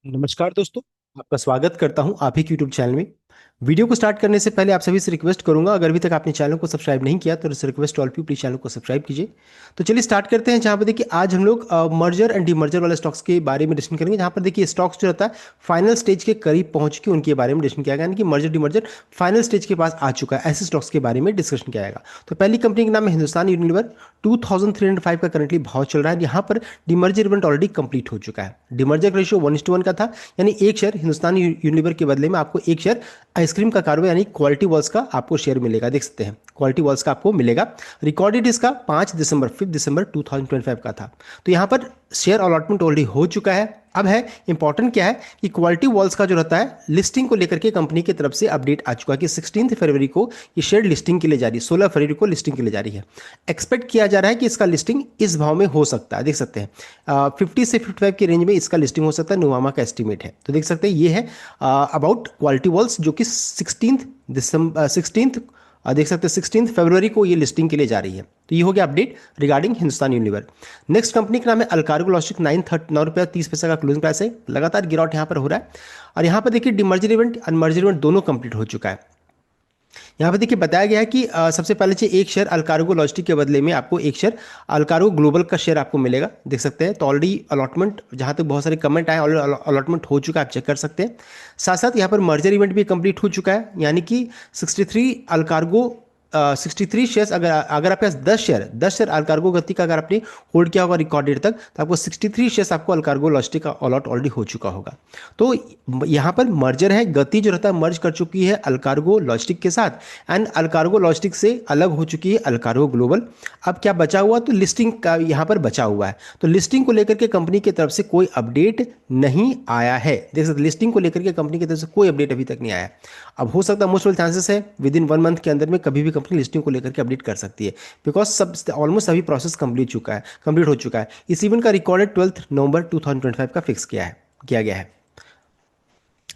नमस्कार दोस्तों। आपका स्वागत करता हूं आप ही के यूट्यूब चैनल में। वीडियो को स्टार्ट करने से पहले आप सभी से रिक्वेस्ट करूंगा, अगर अभी तक आपने चैनल को सब्सक्राइब नहीं किया तो request all P please channel को सब्सक्राइब कीजिए। तो चलिए स्टार्ट करते हैं। जहां पर देखिए आज हम लोग मर्जर एंड डीमर्जर वाले स्टॉक्स के बारे में डिस्कशन करेंगे, जहां पर देखिए स्टॉक्स जो रहता है फाइनल स्टेज के करीब पहुंच के उनके बारे में डिस्कशन किया गया, यानी कि मर्जर डीमर्जर फाइनल स्टेज के पास आ चुका है, ऐसे स्टॉक्स के बारे में डिस्कशन किया जाएगा। तो पहली कंपनी का नाम है हिंदुस्तान यूनिलीवर। 2305 का करंटली भाव चल रहा है। यहाँ पर डीमर्जर इवेंट ऑलरेडी कंप्लीट हो चुका है। डीमर्जर का रेशियो 1:1 का था, यानी एक शेयर हिंदुस्तान यूनिलीवर के बदले में आपको एक शेयर आइसक्रीम का कारवा यानी क्वालिटी वॉल्स का आपको शेयर मिलेगा। देख सकते हैं क्वालिटी वॉल्स का आपको मिलेगा। रिकॉर्ड डेट इसका 5 दिसंबर 2025 का था। तो यहाँ पर शेयर अलॉटमेंट ऑलरेडी हो चुका है। अब है इंपॉर्टेंट क्या है कि क्वालिटी वॉल्स का जो रहता है लिस्टिंग को लेकर के कंपनी की तरफ से अपडेट आ चुका है कि 16 फरवरी को ये शेयर लिस्टिंग के लिए जा रही है, 16 फरवरी को लिस्टिंग के लिए जा रही है। एक्सपेक्ट किया जा रहा है कि इसका लिस्टिंग इस भाव में हो सकता है। देख सकते हैं 50 से 55 की रेंज में इसका लिस्टिंग हो सकता है, नुवामा का एस्टिमेट है। तो देख सकते हैं ये है अबाउट क्वालिटी वॉल्स, जो कि 16 देख सकते हैं 16 फरवरी को ये लिस्टिंग के लिए जा रही है। तो ये हो गया update regarding Hindustan Unilever. Next company का नाम है अल्कार्गो लॉजिस्टिक। 9 रुपया 30 पैसा का क्लोजिंग प्राइस है। लगातार गिरावट यहाँ पर हो रहा है। और यहाँ पर देखिए डिमर्जर इवेंट अनमर्जर इवेंट दोनों कंप्लीट हो चुका है। यहाँ पे देखिए बताया गया है कि सबसे पहले चाहिए एक शेयर अल्कार्गो लॉजिस्टिक के बदले में आपको एक शेयर अल्कार्गो ग्लोबल का शेयर आपको मिलेगा। देख सकते हैं तो ऑलरेडी अलॉटमेंट, जहाँ तक बहुत सारे कमेंट आए, ऑलरेडी अलॉटमेंट हो चुका है, आप चेक कर सकते हैं। साथ साथ यहाँ पर मर्जर इवेंट भी कंप्लीट हो चुका है, यानी कि 63 अल्कार्गो 63 शेयर्स, अगर अगर आपके पास 10 शेयर अल्कार्गो गति का अगर आपने होल्ड किया होगा रिकॉर्ड डेट तक, तो आपको 63 शेयर्स आपको अल्कार्गो लॉजिस्टिक का अलॉट ऑलरेडी हो चुका होगा। तो यहाँ पर मर्जर है, गति जो रहता है मर्ज कर चुकी है अल्कार्गो लॉजिस्टिक के साथ, एंड अल्कार्गो लॉजिस्टिक से अलग हो चुकी है अल्कार्गो ग्लोबल। अब क्या बचा हुआ, तो लिस्टिंग का यहाँ पर बचा हुआ है। तो लिस्टिंग को लेकर के कंपनी की तरफ से कोई अपडेट नहीं आया है। देख सकते लिस्टिंग को लेकर के कंपनी की तरफ से कोई अपडेट अभी तक नहीं आया है। अब हो सकता है, मोस्ट ऑफ चांसेस है विद इन 1 मंथ के अंदर में कभी भी कंपनी लिस्टिंग को लेकर के अपडेट कर सकती है, बिकॉज सब ऑलमोस्ट सभी प्रोसेस कंप्लीट हो चुका है। इस इवेंट का रिकॉर्डेड 12 नवंबर 2025 का फिक्स किया गया है।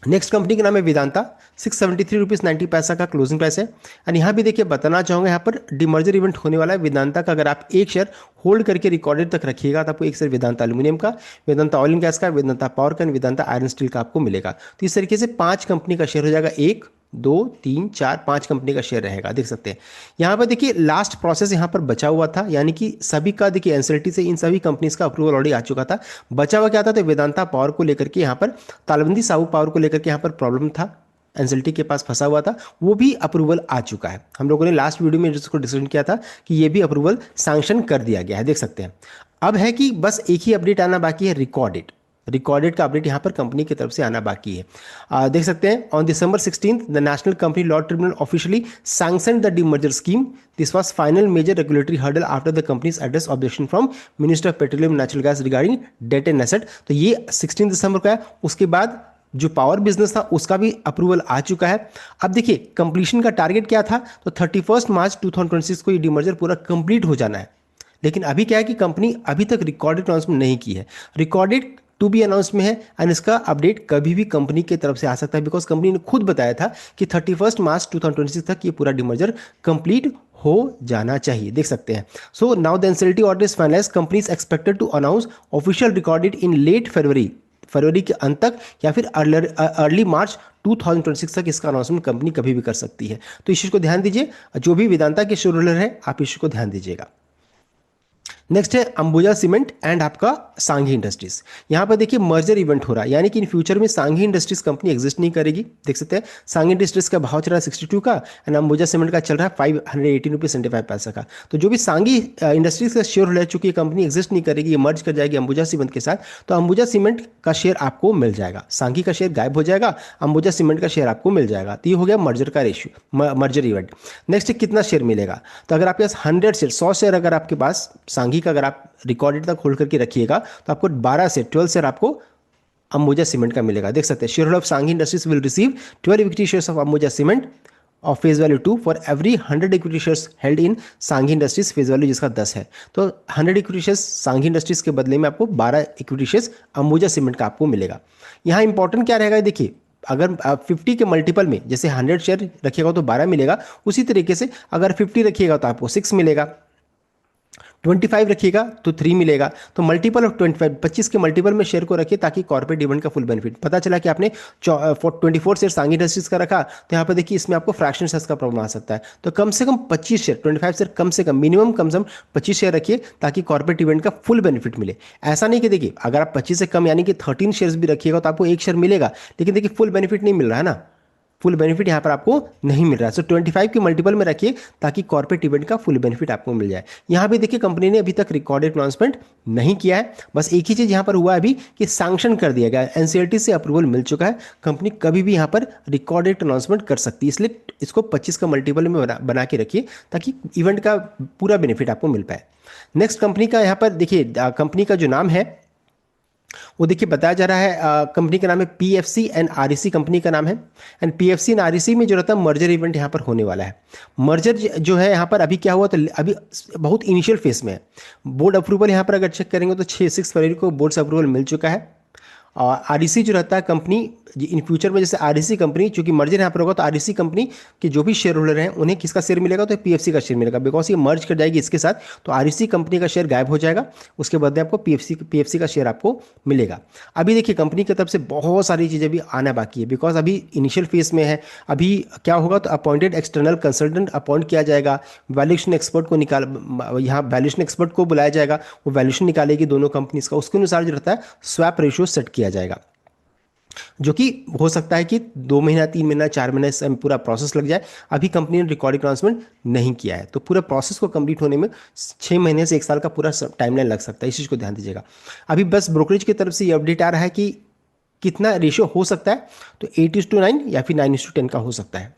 नेक्स्ट कंपनी का नाम है वेदांता। 673 रुपीज़ 90 पैसा का क्लोजिंग प्राइस है। एंड यहाँ भी देखिए बताना चाहूँगा, यहाँ पर डिमर्जर इवेंट होने वाला है वेदांता का। अगर आप एक शेयर होल्ड करके रिकॉर्डेड तक रखिएगा तो आपको एक शेयर वेदांता एल्यूमिनियम का, वेदांता ऑयल एंड गैस का, वेदांता पावर का, वेदांता आयरन स्टील का आपको मिलेगा। तो इस तरीके से 5 कंपनी का शेयर हो जाएगा। 1 2 3 4 5 कंपनी का शेयर रहेगा। देख सकते हैं यहाँ पर देखिए लास्ट प्रोसेस यहाँ पर बचा हुआ था, यानी कि सभी का देखिए एनसीएलटी से इन सभी कंपनीज का अप्रूवल ऑलरेडी आ चुका था। बचा हुआ क्या था, तो वेदांता पावर को लेकर के यहाँ पर तालबंदी साहू पावर को लेकर के यहाँ पर प्रॉब्लम था, एनसीएलटी के पास फंसा हुआ था, वो भी अप्रूवल आ चुका है। हम लोगों ने लास्ट वीडियो में जिसको डिस्कशन किया था कि ये भी अप्रूवल सैंक्शन कर दिया गया है। देख सकते हैं अब है कि बस एक ही अपडेट आना बाकी है, रिकॉर्डेड का अपडेट यहाँ पर कंपनी की तरफ से आना बाकी है। देख सकते हैं on December 16 the national company law tribunal officially sanctioned the demerger scheme. This was final major regulatory hurdle after the companies address objection from minister of petroleum natural gas regarding debt and asset. तो ये 16 दिसंबर का है। उसके बाद जो power business था उसका भी अप्रूवल आ चुका है। अब देखिए कंप्लीशन का टारगेट क्या था, तो 31 मार्च 2026 को ये डीमर्जर पूरा कंप्लीट हो जाना है। लेकिन अभी क्या है कि कंपनी अभी तक रिकॉर्डेड अनाउंसमेंट नहीं की है, रिकॉर्डेड टू बी अनाउंस में है, एंड इसका अपडेट कभी भी कंपनी की तरफ से आ सकता है, बिकॉज कंपनी ने खुद बताया था कि 31 मार्च 2026 तक ये पूरा डीमर्जर कंप्लीट हो जाना चाहिए। देख सकते हैं so now the NCLT order is finalised, company is expected to announce official recorded in late February के अंत तक या फिर अर्ली मार्च 2026 तक इसका अनाउंसमेंट कंपनी कभी भी कर सकती है। तो इस चीज़ को ध्यान दीजिए, जो भी वेदांता के शेयर होल्डर है आप इस चीज़ को ध्यान दीजिएगा। नेक्स्ट है अंबुजा सीमेंट एंड आपका सांघी इंडस्ट्रीज। यहाँ पर देखिए मर्जर इवेंट हो रहा है, यानी कि इन फ्यूचर में सांघी इंडस्ट्रीज कंपनी एग्जिस्ट नहीं करेगी। देख सकते हैं सांघी इंडस्ट्रीज का भाव चल रहा है 62 का, एंड अंबुजा सीमेंट का चल रहा है 518 रुपीज़ 75 पैसा का। तो जो भी सांघी इंडस्ट्रीज का शेयर ले चुकी है कंपनी एग्जिस्ट नहीं करेगी, ये मर्ज कर जाएगी अंबुजा सीमेंट के साथ। तो अंबुजा सीमेंट का शेयर आपको मिल जाएगा, सांघी का शेयर गायब हो जाएगा, अंबुजा सीमेंट का शेयर आपको मिल जाएगा। तो ये हो गया मर्जर का रेशियो, मर्जर इवेंट। नेक्स्ट कितना शेयर मिलेगा, तो अगर आपके पास 100 शेयर अगर आपके पास सांघी का अगर आप रिकॉर्डेड तक होल्ड करके रखिएगा तो आपको 12 शेयर आपको अंबुजा सीमेंट का मिलेगा। देख सकते हैं share holder of Sanghi industries will receive 12 equity shares of Ambuja cement of phase value 2 for every 100 equity shares held in Sanghi industries, phase value जिसका 10 है। तो 100 इक्विटी शेयर्स सांघी इंडस्ट्रीज के बदले में आपको 12 इक्विटी शेयर्स अंबुजा सीमेंट का आपको मिलेगा। यहाँ इंपॉर्टेंट क्या रहेगा, देखिए अगर आप 50 के मल्टीपल में जैसे 100 शेयर रखिएगा तो 12 मिलेगा, उसी तरीके से अगर 50 रखिएगा तो आपको 6 मिलेगा, 25 रखिएगा तो 3 मिलेगा। तो मल्टीपल ऑफ 25, 25 के मल्टीपल में शेयर को रखिए ताकि कॉर्पोरेट डिविडेंड का फुल बेनिफिट। पता चला कि आपने 24 शेयर सांगी इंडस्ट्रीज का रखा, तो यहाँ पर देखिए इसमें आपको फ्रैक्शन शेयर्स का प्रॉब्लम आ सकता है। तो कम से कम 25 शेयर, 25 शेयर कम से कम, मिनिमम कम से कम 25 शेयर रखिए ताकि कॉर्पोरेट डिविडेंड का फुल बेनिफिट मिले। ऐसा नहीं कि देखिए अगर आप 25 से कम यानी कि 13 शेयर्स भी रखिएगा तो आपको एक शेयर मिलेगा, लेकिन देखिए फुल बेनिफिट नहीं मिल रहा है ना, फुल बेनिफिट यहां पर आपको नहीं मिल रहा है। सो 25 के मल्टीपल में रखिए ताकि कॉर्पोरेट इवेंट का फुल बेनिफिट आपको मिल जाए। यहां भी देखिए कंपनी ने अभी तक रिकॉर्डेड अनाउंसमेंट नहीं किया है, बस एक ही चीज यहां पर हुआ है अभी कि सैंक्शन कर दिया गया है, एनसीएलटी से अप्रूवल मिल चुका है। कंपनी कभी भी यहां पर रिकॉर्डेड अनाउंसमेंट कर सकती है, इसलिए इसको 25 का मल्टीपल में बना के रखिए ताकि इवेंट का पूरा बेनिफिट आपको मिल पाए। नेक्स्ट कंपनी का यहां पर देखिए, कंपनी का जो नाम है वो देखिए बताया जा रहा है, कंपनी का नाम है पीएफसी एंड आरईसी, कंपनी का नाम है। एंड पीएफसी एंड आरईसी में जो रहता है मर्जर इवेंट यहाँ पर होने वाला है। मर्जर जो है यहाँ पर अभी क्या हुआ, तो अभी बहुत इनिशियल फेस में है। बोर्ड अप्रूवल यहाँ पर अगर चेक करेंगे तो 6 फरवरी को बोर्ड से अप्रूवल मिल चुका है। और आरईसी जो रहता है कंपनी, इन फ्यूचर में जैसे आरईसी कंपनी चूंकि मर्जर यहाँ पर होगा तो आरईसी कंपनी के जो भी शेयर होल्डर हैं उन्हें किसका शेयर मिलेगा, तो पीएफसी का शेयर मिलेगा, बिकॉज ये मर्ज कर जाएगी इसके साथ, तो आरईसी कंपनी का शेयर गायब हो जाएगा, उसके बदले आपको पीएफसी का शेयर आपको मिलेगा। अभी देखिए कंपनी की तरफ से बहुत सारी चीज़ें भी आना बाकी है, बिकॉज अभी इनिशियल फेज में है। अभी क्या होगा, तो अपॉइंटेड एक्सटर्नल कंसल्टेंट अपॉइंट किया जाएगा, वैल्यूएशन एक्सपर्ट को यहाँ वैल्यूएशन एक्सपर्ट को बुलाया जाएगा, वो वैल्यूएशन निकालेगी दोनों कंपनीज का, उसके अनुसार जो रहता है स्वैप रेशियो सेट किया जाएगा, जो कि हो सकता है कि 2 महीना, 3 महीना, 4 महीना इसमें पूरा प्रोसेस लग जाए। अभी कंपनी ने रिकॉर्डिंग अनाउंसमेंट नहीं किया है, तो पूरा प्रोसेस को कंप्लीट होने में 6 महीने से 1 साल का पूरा टाइमलाइन लग सकता है, इस चीज़ को ध्यान दीजिएगा। अभी बस ब्रोकरेज की तरफ से ये अपडेट आ रहा है कि कितना रेशियो हो सकता है, तो 8:9 या फिर 9:10 का हो सकता है।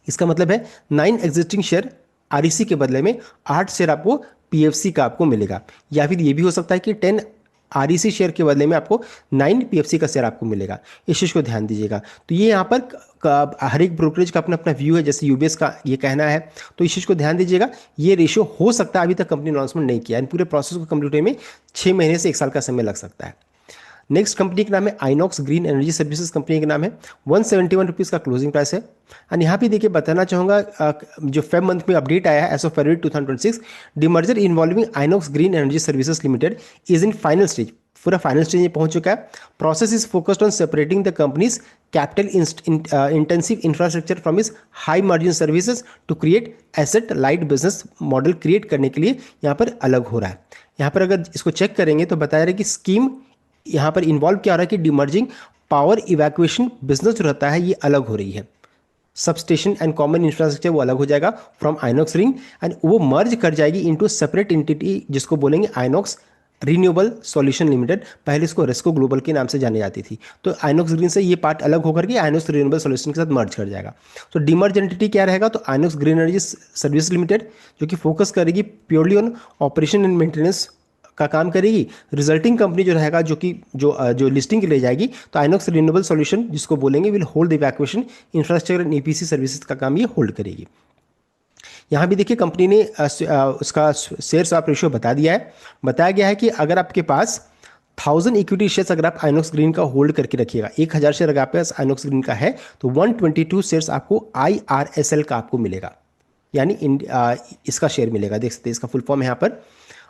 इसका मतलब है 9 एग्जिस्टिंग शेयर आरईसी के बदले में 8 शेयर आपको पीएफसी का आपको मिलेगा, या फिर ये भी हो सकता है कि 10 आरईसी शेयर के बदले में आपको 9 पीएफसी का शेयर आपको मिलेगा। इस चीज़ को ध्यान दीजिएगा। तो ये यहाँ पर हर एक ब्रोकरेज का अपना अपना व्यू है, जैसे यूबीएस का ये कहना है, तो इस चीज़ को ध्यान दीजिएगा। ये रेशियो हो सकता है, अभी तक कंपनी अनाउंसमेंट नहीं किया है, पूरे प्रोसेस को कंप्लीट होने में 6 महीने से 1 साल का समय लग सकता है। नेक्स्ट कंपनी का नाम है INOX green energy services, company का नाम है। 171 रुपीज़ का क्लोजिंग प्राइस है। एंड यहाँ पे देखिए बताना चाहूँगा, जो फेब मंथ में अपडेट आया है as of February 2026, demerger involving Inox green energy services limited is in final stage, पूरा फाइनल स्टेज में पहुंच चुका है। Process is focused on separating the companies capital intensive infrastructure from is high margin services to create asset light business model create करने के लिए यहाँ पर अलग हो रहा है। यहाँ पर अगर इसको चेक करेंगे तो बताया रहा है कि स्कीम यहाँ पर इन्वॉल्व क्या हो रहा है कि डिमर्जिंग पावर इवैक्यूएशन बिजनेस जो रहता है ये अलग हो रही है, सबस्टेशन एंड कॉमन इंफ्रास्ट्रक्चर वो अलग हो जाएगा फ्रॉम आइनॉक्स रिंग, एंड वो मर्ज कर जाएगी इनटू सेपरेट एंटिटी जिसको बोलेंगे आइनॉक्स रिन्यूएबल सॉल्यूशन लिमिटेड। पहले इसको रेस्को ग्लोबल के नाम से जानी जाती थी, तो आइनॉक्स ग्रीन से ये पार्ट अलग होकर के आइनॉक्स रिन्यूएबल सॉल्यूशन के साथ मर्ज कर जाएगा। तो डिमर्ज एंटिटी क्या रहेगा, तो INOX green energy service limited, जो कि फोकस करेगी purely on operation and maintenance का काम करेगी। रिजल्टिंग कंपनी जो रहेगा, जो कि जो लिस्टिंग के लिए जाएगी, तो आइनॉक्स रिन्यूएबल सॉल्यूशन जिसको बोलेंगे will hold evacuation infrastructure and EPC services का काम ये होल्ड करेगी। यहाँ भी देखिए कंपनी ने उसका शेयर स्वैप रेशियो बता दिया है। बताया गया है कि अगर आपके पास 1000 इक्विटी शेयर्स अगर आप आइनॉक्स ग्रीन का होल्ड करके रखिएगा, 1000 शेयर अगर आपके पास आइनॉक्स ग्रीन का है, तो 122 शेयर्स आपको IRSL का आपको मिलेगा, यानी इसका शेयर मिलेगा। देख सकते हैं इसका फुल फॉर्म यहाँ पर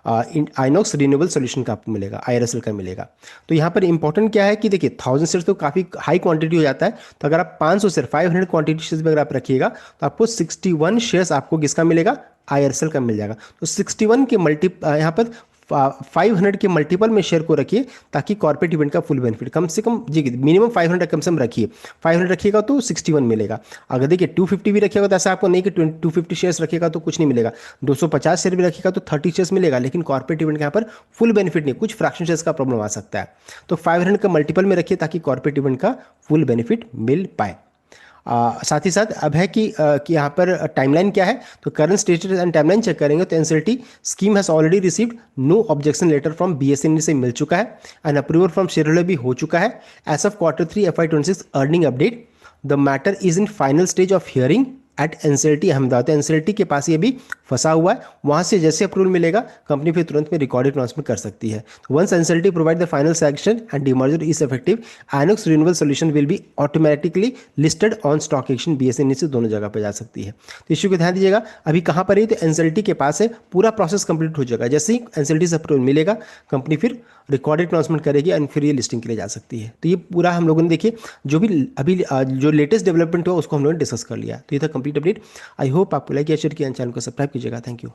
आइनॉक्स रिन्यूएबल सॉल्यूशन का आपको मिलेगा, IRSL का मिलेगा। तो यहाँ पर इंपॉर्टेंट क्या है कि देखिए 1000 शेयर्स तो काफ़ी हाई क्वांटिटी हो जाता है, तो अगर आप 500 शेयर 500 क्वांटिटी शेयर्स में अगर आप रखिएगा तो आपको 61 शेयर्स आपको किसका मिलेगा, IRSL का मिल जाएगा। तो 61 के यहाँ पर 500 के मल्टीपल में शेयर को रखिए ताकि कॉर्पोरेट इवेंट का फुल बेनिफिट कम से कम जी मिनिमम 500 कम से कम रखिए। 500 रखिएगा तो 61 मिलेगा। अगर देखिए 250 भी रखिएगा तो ऐसा आपको नहीं कि 250 शेयर्स रखिएगा तो कुछ नहीं मिलेगा, 250 शेयर भी रखिएगा तो 30 शेयर्स मिलेगा, लेकिन कॉर्पोरेट इवेंट के यहाँ पर फुल बेनिफिट नहीं, कुछ फ्रैक्शन शेयर्स का प्रॉब्लम आ सकता है। तो 500 का मल्टीपल में रखिए ताकि कॉर्पोरेट इवेंट का फुल बेनिफिट मिल पाए। साथ ही साथ अब है कि यहाँ पर टाइमलाइन क्या है, तो current status and timeline check करेंगे तो NCLT scheme has already received no objection letter from BSNL से मिल चुका है, and approval from share holder भी हो चुका है। As of Q3 FY26 earning update the matter is in final stage of hearing at NCLT Ahmedabad. तो NCLT के पास ये भी फंसा हुआ है, वहाँ से जैसे अप्रूवल मिलेगा कंपनी फिर तुरंत में रिकॉर्डेड अनाउंसमेंट कर सकती है। Once NCLT provide the final sanction and demerger is effective, Inox renewable solution will be automatically listed on stock exchange BSE नीचे दोनों जगह पे जा सकती है। तो इश्यू को ध्यान दीजिएगा, अभी कहाँ पर है, तो एनसीएलटी के पास है, पूरा प्रोसेस कंप्लीट हो जाएगा। जैसे ही एनसीएलटी से अप्रूवल मिलेगा कंपनी फिर रिकॉर्डेड अनाउंसमेंट करेगी एंड फिर ये लिस्टिंग के लिए जा सकती है। तो ये पूरा हम लोगों ने देखिए जो भी अभी जो लेटेस्ट डेवलपमेंट हुआ उसको हम लोगों ने डिस्कस कर लिया। तो ये था कंप्लीट अपडेट। आई होप आपको लाइक या शेयर किया, चैनल को सब्सक्राइब कीजिएगा। Thank you.